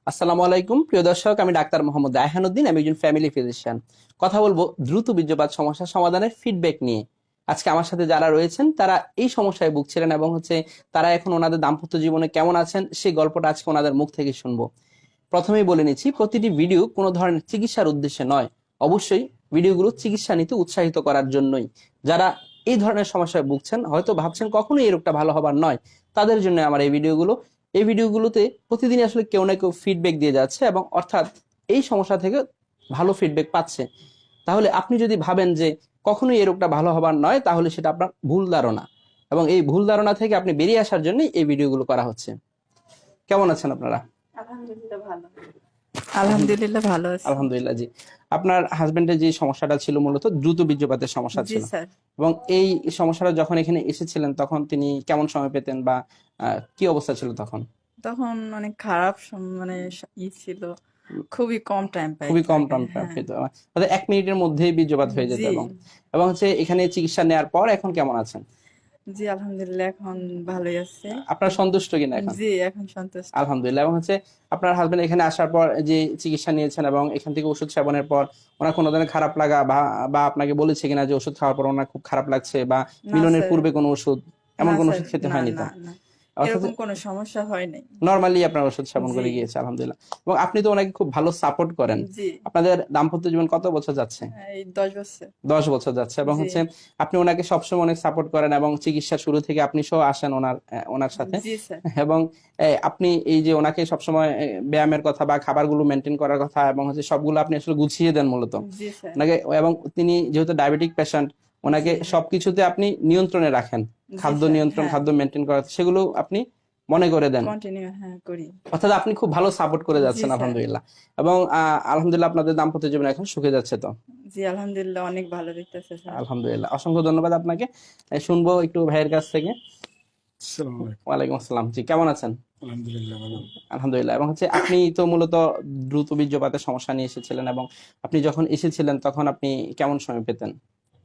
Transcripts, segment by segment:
আসসালামু আলাইকুম প্রিয় দর্শক, আমি ডাক্তার মোহাম্মদ রায়হানুদ্দিন। আমি একজন ফ্যামিলি ফিজিশিয়ান। কথা বলবো দ্রুত বীর্যপাত সমস্যা সমাধানের ফিডব্যাক নিয়ে। আজকে আমার সাথে যারা রয়েছেন তারা এই সমস্যায় ভুগছিলেন এবং তারা এখন ওনাদের দাম্পত্য জীবনে কেমন আছেন সেই গল্পটা আজকে ওনাদের মুখ থেকে শুনবো। প্রথমেই বলে নিচ্ছি, প্রতিটি ভিডিও কোনো ধরনের চিকিৎসার উদ্দেশ্যে নয়। অবশ্যই ভিডিওগুলো চিকিৎসা নিতে উৎসাহিত করার জন্যই। যারা এই ধরনের সমস্যায় ভুগছেন, হয়তো ভাবছেন কখনোই এই রোগটা ভালো হবার নয়, তাদের জন্য আমার এই ভিডিওগুলো। এই ভিডিওগুলোতে প্রতিদিন আসলে কেউ না কেউ ফিডব্যাক দিয়ে যাচ্ছে এবং অর্থাৎ এই সমস্যা থেকে ভালো ফিডব্যাক পাচ্ছে। তাহলে আপনি যদি ভাবেন যে কখনোই এই রোগটা ভালো হবার নয়, তাহলে সেটা আপনার ভুল ধারণা, এবং এই ভুল ধারণা থেকে আপনি বেরিয়ে আসার জন্যই এই ভিডিওগুলো করা হচ্ছে। কেমন আছেন আপনারা? আলহামদুলিল্লাহ ভালো। আলহামদুলিল্লাহ ভালো আছি। আলহামদুলিল্লাহ। জি, আপনার হাজবেন্ডের যে সমস্যাটা ছিল মূলত দ্রুত বীর্যপাতের সমস্যা জি ছিল, স্যার। এবং এই সমস্যাটা যখন এখানে এসেছিলেন তখন তিনি কেমন সময় পেতেন বা কি অবস্থা ছিল তখন? তখন অনেক খারাপ ছিল, খুবই কম টাইম খুবই কম টাইম হ্যাঁ। পেত, অর্থাৎ 1 মিনিটের মধ্যেই বীর্যপাত হয়ে যেত। জি এবং এবং এখানে চিকিৎসা নেওয়ার পর এখন কেমন আছেন? জি আলহামদুলিল্লাহ এখন ভালোই আছে। আপনার সন্তুষ্ট কিনা এখন? জি এখন সন্তুষ্ট। আলহামদুলিল্লাহ। এবং আপনার হাজবেন্ড এখানে আসার পর যে চিকিৎসা নিয়েছেন এবং এখান থেকে ওষুধ সেবনের পর ওনার কোনো ধরনের খারাপ লাগা বা বা আপনাকে বলেছে কিনা যে ওষুধ খাওয়ার পর ওনার খুব খারাপ লাগছে, বা না মিলনের স্যার, পূর্বে কোনো ওষুধ, এমন না কোনো স্যার, ওষুধ খেতে না হয়নি তো? না না অর্থাৎ এরকম কোনো সমস্যা হয় নাই। নর্মালি আপনার ওষুধ সেবন করে জি গিয়েছে, আলহামদুলিল্লাহ। এবং আপনি তো ওনাকে খুব ভালো সাপোর্ট করেন। জি আপনাদের দাম্পত্য জীবন কত বছর যাচ্ছে? এই 10 বছর। 10 বছর যাচ্ছে। এবং জি আপনি ওনাকে সবসময় অনেক সাপোর্ট করেন এবং চিকিৎসা শুরু থেকে আপনি সহ আসেন ওনার সাথে। জি স্যার। এবং আপনি এই যে ওনাকে সবসময় ব্যায়ামের কথা বা খাবারগুলো মেনটেন করার কথা এবং সবগুলো আপনি আসলে গুছিয়ে দেন মূলত জি স্যার। ওনাকে। এবং তিনি যেহেতু ডায়াবেটিক পেশেন্ট, ওনাকে জি সবকিছুতে আপনি নিয়ন্ত্রণে রাখেন। জি খাদ্য স্যার, নিয়ন্ত্রণ, হ্যাঁ খাদ্য মেনটেন করা, সেগুলো আপনি মনে করে দেন। কন্টিনিউ হ্যাঁ করি। অর্থাৎ আপনি খুব ভালো সাপোর্ট করে জি যাচ্ছেন, স্যার। আলহামদুলিল্লাহ। এবং আলহামদুলিল্লাহ আপনাদের দাম্পত্য জীবন এখন সুখে যাচ্ছে তো? জি আলহামদুলিল্লাহ অনেক ভালো দেখতেছে স্যার। আলহামদুলিল্লাহ, অসংখ্য ধন্যবাদ আপনাকে। শুনবো একটু ভাইয়ের কাছ থেকে। আসসালামু আলাইকুম। ওয়ালাইকুম আসসালাম। জি, কেমন আছেন? আলহামদুলিল্লাহ ভালো। আলহামদুলিল্লাহ। এবং আপনি তো মূলত দ্রুত বীর্যপাতের সমস্যা নিয়ে এসেছিলেন, এবং আপনি যখন এসেছিলেন তখন আপনি কেমন সময় পেতেন?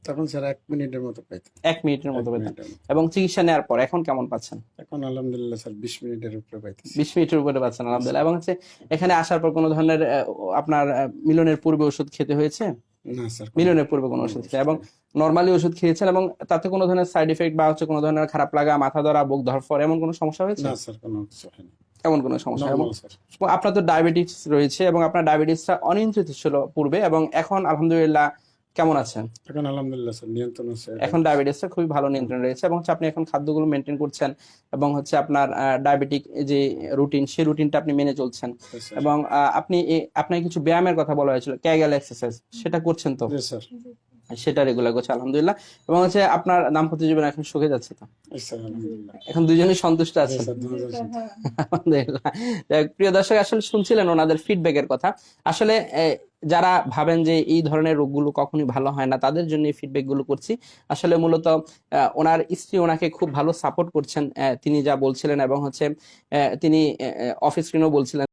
তখন স্যার 1 মিনিটের মতো পাইতাম। 1 মিনিটের মতো 1 পেতেন। মিনিটের মতো। এবং চিকিৎসা নেওয়ার পর এখন কেমন পাচ্ছেন? এখন আলহামদুলিল্লাহ স্যার 20 মিনিটের উপরে পাইতেছি। 20 মিনিটের উপরে পাচ্ছেন, আলহামদুলিল্লাহ। এবং এখানে আসার পর কোনো ধরনের আপনার মিলনের পূর্বে ওষুধ খেতে হয়েছে? না স্যার, মিলনের পূর্বে কোনো ওষুধ খেয়ে এবং নর্মালি ওষুধ খেয়েছেন, এবং তাতে কোনো ধরনের সাইড এফেক্ট বা কোনো ধরনের খারাপ লাগা, মাথা ধরা, বুক ধরফর, এমন কোনো সমস্যা হয়েছে? না স্যার, কোনো কিছু হয়নি। এমন কোনো সমস্যা? এবং নরমাল স্যার। আপনার তো ডায়াবেটিস রয়েছে, এবং আপনার ডায়াবেটিসটা অনিয়ন্ত্রিত ছিল পূর্বে, এবং এখন আলহামদুলিল্লাহ কেমন আছেন? এখন আলহামদুলিল্লাহ স্যার নিয়ন্ত্রণ আছে। এখন ডায়াবেটিসটা খুবই ভালো নিয়ন্ত্রণ রয়েছে, এবং আপনি এখন খাদ্যগুলো মেনটেন করছেন, এবং আপনার ডায়াবেটিক যে রুটিন, সেই রুটিনটা আপনি মেনে চলছেন। জি স্যার। এবং আপনাকে কিছু ব্যায়ামের কথা বলা হয়েছিল, ক্যাগেল এক্সারসাইজ, সেটা করছেন তো? জি স্যার। সেটা রেগুলার করছে, আলহামদুলিল্লাহ। এবং আপনার দাম্পত্য জীবন এখন সুখে যাচ্ছে তো? জি স্যার আলহামদুলিল্লাহ। এখন দুজনেই সন্তুষ্ট জি আছেন? স্যার, ধন্যবাদ স্যার। আলহামদুলিল্লাহ। যাক, প্রিয় দর্শক, আসলে শুনছিলেন ওনাদের ফিডব্যাকের কথা। আসলে যারা ভাবেন যে এই ধরনের রোগগুলো কখনোই ভালো হয় না, তাদের জন্য এই ফিডব্যাক গুলো করছি। আসলে মূলত ওনার স্ত্রী ওনাকে খুব ভালো সাপোর্ট করছেন, তিনি যা বলছিলেন, এবং তিনি অফ স্ক্রিনও বলছিলেন